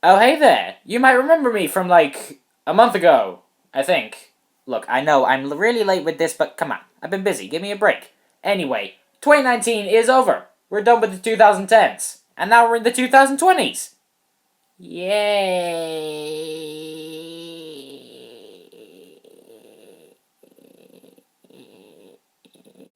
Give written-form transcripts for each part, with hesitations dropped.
Oh, hey there! You might remember me from, like, a month ago, I think. Look, I know I'm really late with this, but come on. I've been busy. Give me a break. Anyway, 2019 is over. We're done with the 2010s. And now we're in the 2020s. Yay!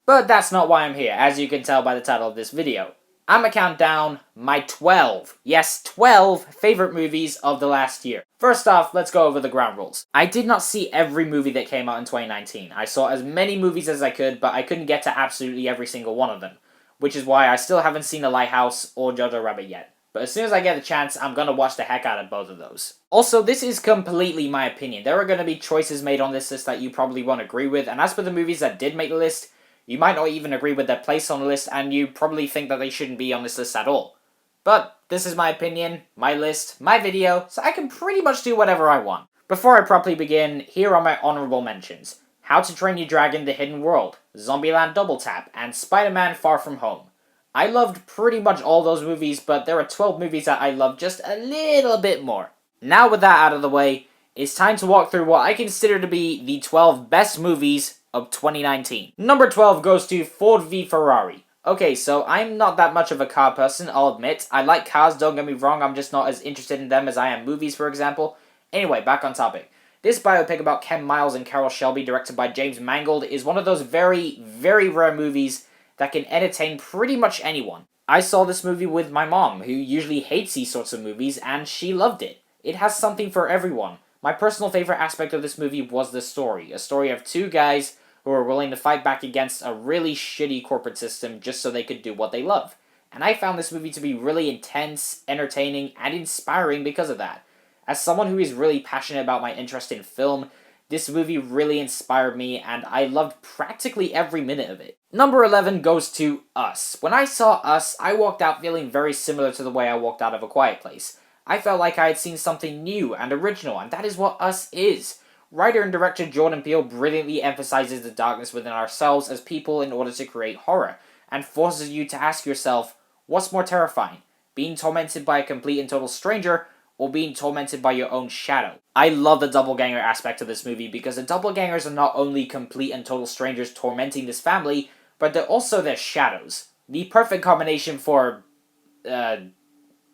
But that's not why I'm here, as you can tell by the title of this video. I'm gonna count down my 12, yes 12 favorite movies of the last year. First off, let's go over the ground rules. I did not see every movie that came out in 2019. I saw as many movies as I could, but I couldn't get to absolutely every single one of them. Which is why I still haven't seen The Lighthouse or Jojo Rabbit yet. But as soon as I get a chance, I'm gonna watch the heck out of both of those. Also, this is completely my opinion. There are gonna be choices made on this list that you probably won't agree with, and as for the movies that did make the list, you might not even agree with their place on the list, and you probably think that they shouldn't be on this list at all. But this is my opinion, my list, my video, so I can pretty much do whatever I want. Before I properly begin, here are my honorable mentions. How to Train Your Dragon: The Hidden World, Zombieland Double Tap, and Spider-Man: Far From Home. I loved pretty much all those movies, but there are 12 movies that I loved just a little bit more. Now with that out of the way, it's time to walk through what I consider to be the 12 best movies of 2019. Number 12 goes to Ford v Ferrari. Okay, so I'm not that much of a car person, I'll admit. I like cars, don't get me wrong, I'm just not as interested in them as I am movies, for example. Anyway, back on topic. This biopic about Ken Miles and Carroll Shelby, directed by James Mangold, is one of those very, very rare movies that can entertain pretty much anyone. I saw this movie with my mom, who usually hates these sorts of movies, and she loved it. It has something for everyone. My personal favorite aspect of this movie was the story. A story of two guys who are willing to fight back against a really shitty corporate system just so they could do what they love. And I found this movie to be really intense, entertaining, and inspiring because of that. As someone who is really passionate about my interest in film, this movie really inspired me, and I loved practically every minute of it. Number 11 goes to Us. When I saw Us, I walked out feeling very similar to the way I walked out of A Quiet Place. I felt like I had seen something new and original, and that is what Us is. Writer and director Jordan Peele brilliantly emphasizes the darkness within ourselves as people in order to create horror, and forces you to ask yourself, what's more terrifying? Being tormented by a complete and total stranger, or being tormented by your own shadow? I love the doppelganger aspect of this movie because the doppelgangers are not only complete and total strangers tormenting this family, but they're also their shadows. The perfect combination for,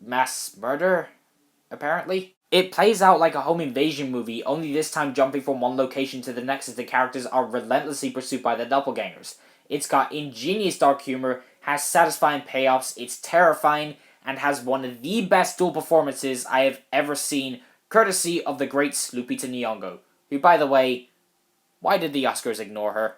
mass murder, apparently. It plays out like a home invasion movie, only this time jumping from one location to the next as the characters are relentlessly pursued by their doppelgangers. It's got ingenious dark humor, has satisfying payoffs, it's terrifying, and has one of the best dual performances I have ever seen, courtesy of the great Lupita Nyong'o, who, by the way, why did the Oscars ignore her?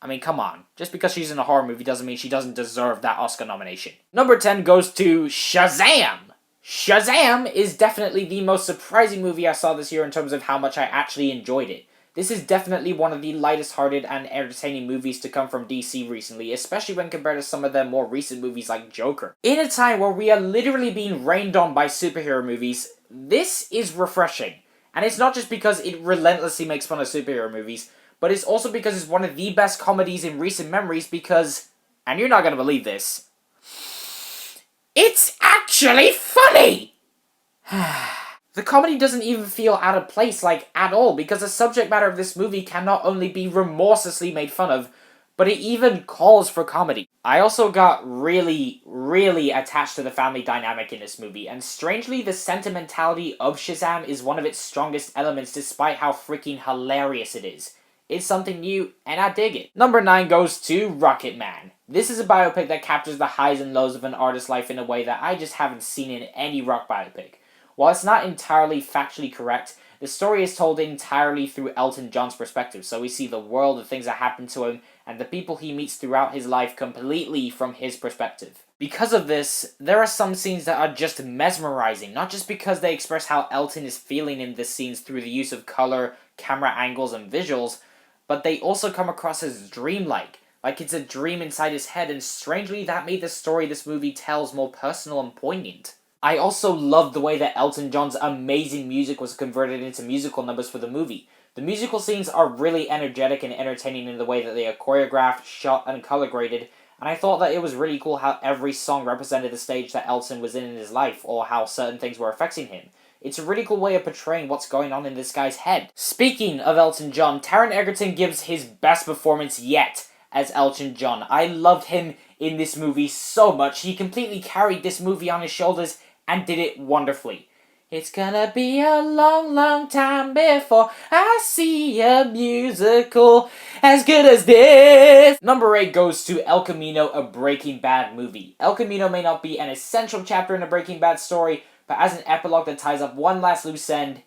I mean, come on. Just because she's in a horror movie doesn't mean she doesn't deserve that Oscar nomination. Number 10 goes to Shazam! Shazam is definitely the most surprising movie I saw this year in terms of how much I actually enjoyed it. This is definitely one of the lightest-hearted and entertaining movies to come from DC recently, especially when compared to some of their more recent movies like Joker. In a time where we are literally being rained on by superhero movies, this is refreshing. And it's not just because it relentlessly makes fun of superhero movies, but it's also because it's one of the best comedies in recent memories because, and you're not gonna believe this, it's actually funny! The comedy doesn't even feel out of place, like, at all, because the subject matter of this movie can not only be remorselessly made fun of, but it even calls for comedy. I also got really, really attached to the family dynamic in this movie, and strangely, the sentimentality of Shazam is one of its strongest elements despite how freaking hilarious it is. It's something new, and I dig it. Number 9 goes to Rocket Man. This is a biopic that captures the highs and lows of an artist's life in a way that I just haven't seen in any rock biopic. While it's not entirely factually correct, the story is told entirely through Elton John's perspective, so we see the world, the things that happen to him, and the people he meets throughout his life completely from his perspective. Because of this, there are some scenes that are just mesmerizing, not just because they express how Elton is feeling in the scenes through the use of color, camera angles, and visuals, but they also come across as dreamlike, like it's a dream inside his head, and strangely that made the story this movie tells more personal and poignant. I also loved the way that Elton John's amazing music was converted into musical numbers for the movie. The musical scenes are really energetic and entertaining in the way that they are choreographed, shot, and color graded, and I thought that it was really cool how every song represented the stage that Elton was in his life, or how certain things were affecting him. It's a really cool way of portraying what's going on in this guy's head. Speaking of Elton John, Taron Egerton gives his best performance yet as Elton John. I loved him in this movie so much. He completely carried this movie on his shoulders and did it wonderfully. It's gonna be a long, long time before I see a musical as good as this. Number 8 goes to El Camino, a Breaking Bad movie. El Camino may not be an essential chapter in a Breaking Bad story, but as an epilogue that ties up one last loose end,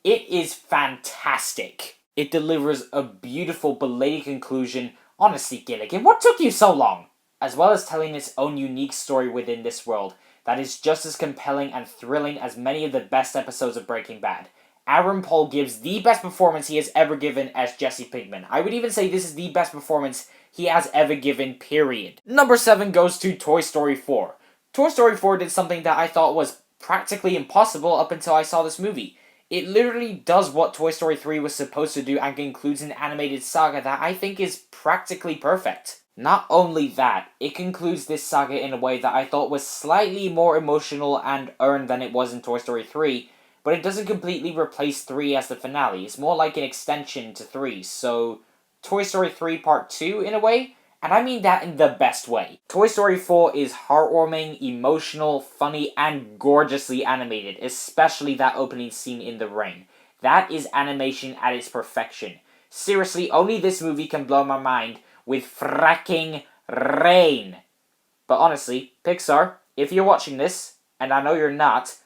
it is fantastic. It delivers a beautiful, belated conclusion. Honestly, Gilligan, what took you so long? As well as telling its own unique story within this world that is just as compelling and thrilling as many of the best episodes of Breaking Bad. Aaron Paul gives the best performance he has ever given as Jesse Pinkman. I would even say this is the best performance he has ever given, period. Number 7 goes to Toy Story 4. Toy Story 4 did something that I thought was practically impossible up until I saw this movie. It literally does what Toy Story 3 was supposed to do and concludes an animated saga that I think is practically perfect. Not only that, it concludes this saga in a way that I thought was slightly more emotional and earned than it was in Toy Story 3, but it doesn't completely replace 3 as the finale. It's more like an extension to 3, so Toy Story 3 Part 2 in a way, and I mean that in the best way. Toy Story 4 is heartwarming, emotional, funny, and gorgeously animated, especially that opening scene in the rain. That is animation at its perfection. Seriously, only this movie can blow my mind with fracking rain. But honestly, Pixar, if you're watching this, and I know you're not,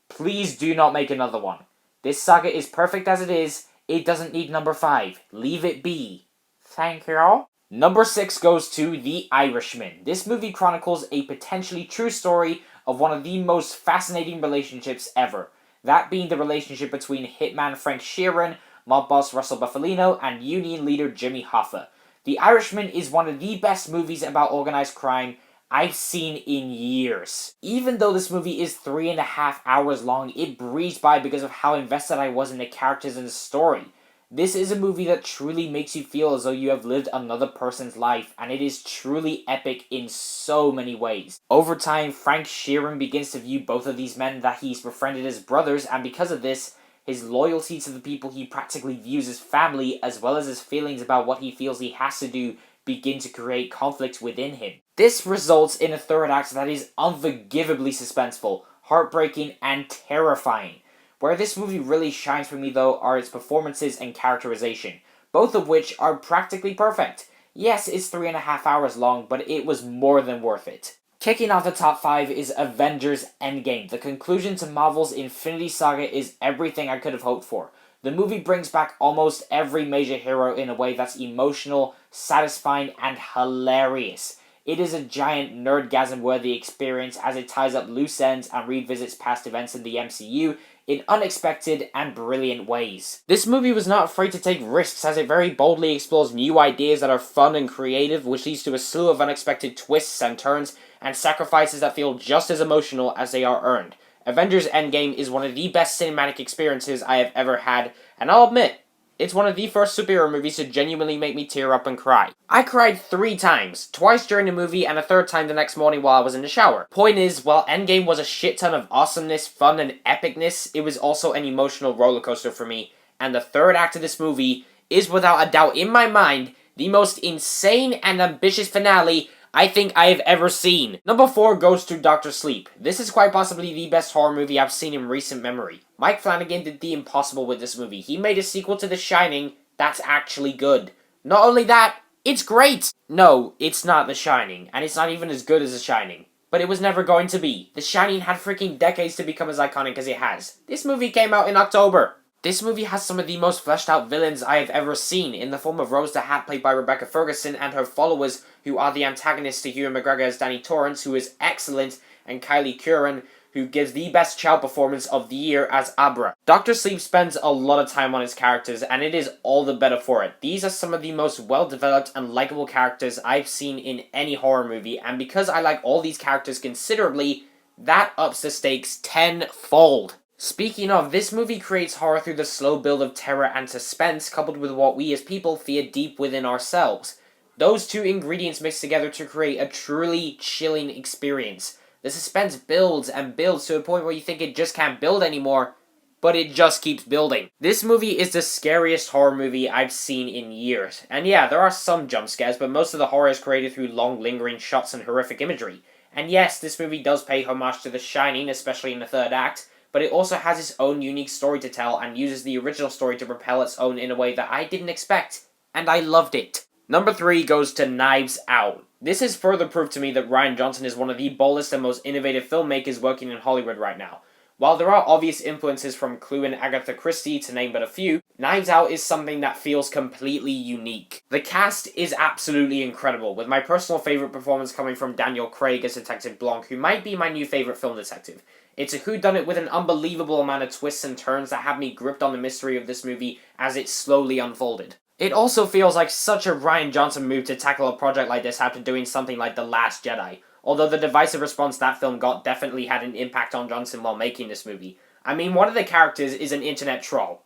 please do not make another one. This saga is perfect as it is. It doesn't need number 5. Leave it be. Thank you. Number 6 goes to The Irishman. This movie chronicles a potentially true story of one of the most fascinating relationships ever. That being the relationship between hitman Frank Sheeran, mob boss Russell Bufalino, and union leader Jimmy Hoffa. The Irishman is one of the best movies about organized crime I've seen in years. Even though this movie is 3.5 hours long, it breezed by because of how invested I was in the characters and the story. This is a movie that truly makes you feel as though you have lived another person's life, and it is truly epic in so many ways. Over time, Frank Sheeran begins to view both of these men that he's befriended as brothers, and because of this, his loyalty to the people he practically views as family, as well as his feelings about what he feels he has to do, begin to create conflict within him. This results in a third act that is unforgivably suspenseful, heartbreaking, and terrifying. Where this movie really shines for me, though, are its performances and characterization, both of which are practically perfect. Yes, it's 3.5 hours long, but it was more than worth it. Kicking off the top 5 is Avengers Endgame. The conclusion to Marvel's Infinity Saga is everything I could have hoped for. The movie brings back almost every major hero in a way that's emotional, satisfying, and hilarious. It is a giant nerdgasm-worthy experience as it ties up loose ends and revisits past events in the MCU in unexpected and brilliant ways. This movie was not afraid to take risks as it very boldly explores new ideas that are fun and creative, which leads to a slew of unexpected twists and turns and sacrifices that feel just as emotional as they are earned. Avengers Endgame is one of the best cinematic experiences I have ever had, and I'll admit, it's one of the first superhero movies to genuinely make me tear up and cry. I cried 3 times, twice during the movie and a third time the next morning while I was in the shower. Point is, while Endgame was a shit ton of awesomeness, fun, and epicness, it was also an emotional roller coaster for me, and the third act of this movie is without a doubt in my mind the most insane and ambitious finale I think I have ever seen. Number 4 goes to Dr. Sleep. This is quite possibly the best horror movie I've seen in recent memory. Mike Flanagan did the impossible with this movie. He made a sequel to The Shining that's actually good. Not only that, it's great! No, it's not The Shining, and it's not even as good as The Shining. But it was never going to be. The Shining had freaking decades to become as iconic as it has. This movie came out in October. This movie has some of the most fleshed out villains I have ever seen, in the form of Rose the Hat played by Rebecca Ferguson and her followers, who are the antagonists to Ewan McGregor as Danny Torrance, who is excellent, and Kylie Curran, who gives the best child performance of the year as Abra. Dr. Sleep spends a lot of time on his characters, and it is all the better for it. These are some of the most well-developed and likable characters I've seen in any horror movie, and because I like all these characters considerably, that ups the stakes tenfold. Speaking of, this movie creates horror through the slow build of terror and suspense, coupled with what we as people fear deep within ourselves. Those two ingredients mix together to create a truly chilling experience. The suspense builds and builds to a point where you think it just can't build anymore, but it just keeps building. This movie is the scariest horror movie I've seen in years. And yeah, there are some jump scares, but most of the horror is created through long lingering shots and horrific imagery. And yes, this movie does pay homage to The Shining, especially in the third act, but it also has its own unique story to tell and uses the original story to propel its own in a way that I didn't expect, and I loved it. Number 3 goes to Knives Out. This is further proof to me that Rian Johnson is one of the boldest and most innovative filmmakers working in Hollywood right now. While there are obvious influences from Clue and Agatha Christie, to name but a few, Knives Out is something that feels completely unique. The cast is absolutely incredible, with my personal favourite performance coming from Daniel Craig as Detective Blanc, who might be my new favourite film detective. It's a whodunit with an unbelievable amount of twists and turns that have me gripped on the mystery of this movie as it slowly unfolded. It also feels like such a Rian Johnson move to tackle a project like this after doing something like The Last Jedi. Although the divisive response that film got definitely had an impact on Johnson while making this movie. I mean, one of the characters is an internet troll.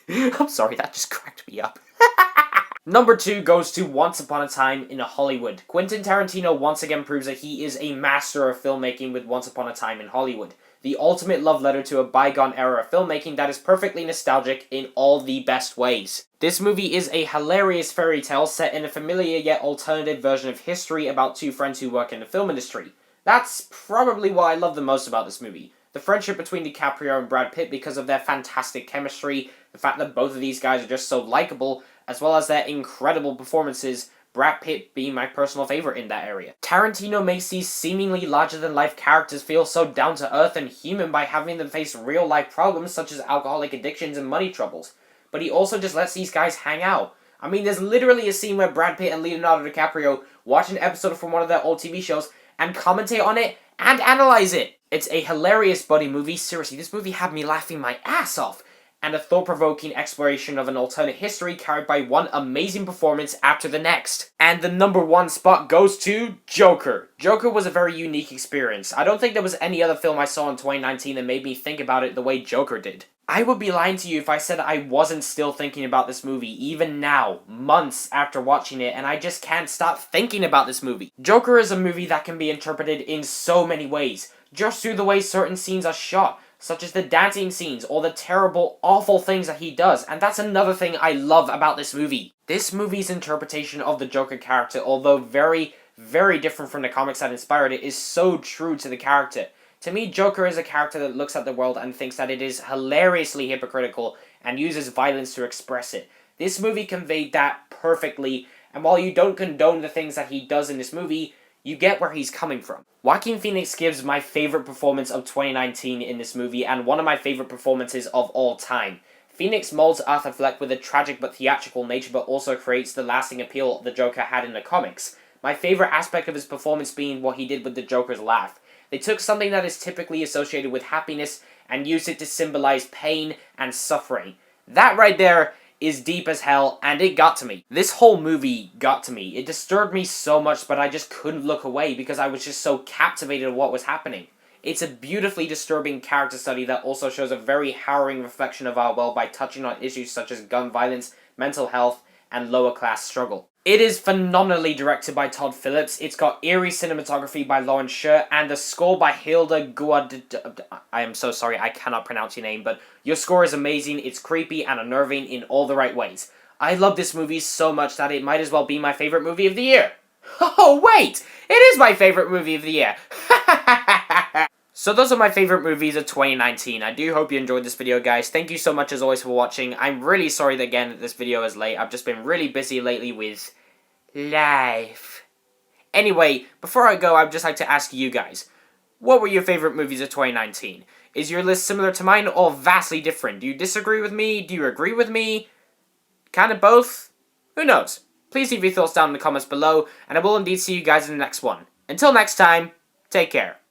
I'm sorry, that just cracked me up. Number 2 goes to Once Upon a Time in Hollywood. Quentin Tarantino once again proves that he is a master of filmmaking with Once Upon a Time in Hollywood. The ultimate love letter to a bygone era of filmmaking that is perfectly nostalgic in all the best ways. This movie is a hilarious fairy tale set in a familiar yet alternative version of history about two friends who work in the film industry. That's probably what I love the most about this movie. The friendship between DiCaprio and Brad Pitt because of their fantastic chemistry, the fact that both of these guys are just so likable, as well as their incredible performances, Brad Pitt being my personal favorite in that area. Tarantino makes these seemingly larger-than-life characters feel so down-to-earth and human by having them face real-life problems such as alcoholic addictions and money troubles. But he also just lets these guys hang out. I mean, there's literally a scene where Brad Pitt and Leonardo DiCaprio watch an episode from one of their old TV shows and commentate on it and analyze it. It's a hilarious buddy movie. Seriously, this movie had me laughing my ass off. And a thought-provoking exploration of an alternate history carried by one amazing performance after the next. And the number 1 spot goes to Joker. Joker was a very unique experience. I don't think there was any other film I saw in 2019 that made me think about it the way Joker did. I would be lying to you if I said I wasn't still thinking about this movie, even now, months after watching it, and I just can't stop thinking about this movie. Joker is a movie that can be interpreted in so many ways, just through the way certain scenes are shot, such as the dancing scenes, or the terrible, awful things that he does, and that's another thing I love about this movie. This movie's interpretation of the Joker character, although very, very different from the comics that inspired it, is so true to the character. To me, Joker is a character that looks at the world and thinks that it is hilariously hypocritical and uses violence to express it. This movie conveyed that perfectly, and while you don't condone the things that he does in this movie, you get where he's coming from. Joaquin Phoenix gives my favorite performance of 2019 in this movie, and one of my favorite performances of all time. Phoenix molds Arthur Fleck with a tragic but theatrical nature, but also creates the lasting appeal the Joker had in the comics. My favorite aspect of his performance being what he did with the Joker's laugh. They took something that is typically associated with happiness and used it to symbolize pain and suffering. That right there is deep as hell, and it got to me. This whole movie got to me. It disturbed me so much, but I just couldn't look away because I was just so captivated with what was happening. It's a beautifully disturbing character study that also shows a very harrowing reflection of our world by touching on issues such as gun violence, mental health, and lower class struggle. It is phenomenally directed by Todd Phillips. It's got eerie cinematography by Lawrence Sher and the score by Hilda Guad. I am so sorry, I cannot pronounce your name, but your score is amazing. It's creepy and unnerving in all the right ways. I love this movie so much that it might as well be my favorite movie of the year. Oh wait, it is my favorite movie of the year. So those are my favorite movies of 2019. I do hope you enjoyed this video, guys. Thank you so much as always for watching. I'm really sorry that again that this video is late. I've just been really busy lately with life. Anyway, before I go, I'd just like to ask you guys, what were your favorite movies of 2019? Is your list similar to mine or vastly different? Do you disagree with me? Do you agree with me? Kind of both? Who knows? Please leave your thoughts down in the comments below, and I will indeed see you guys in the next one. Until next time, take care.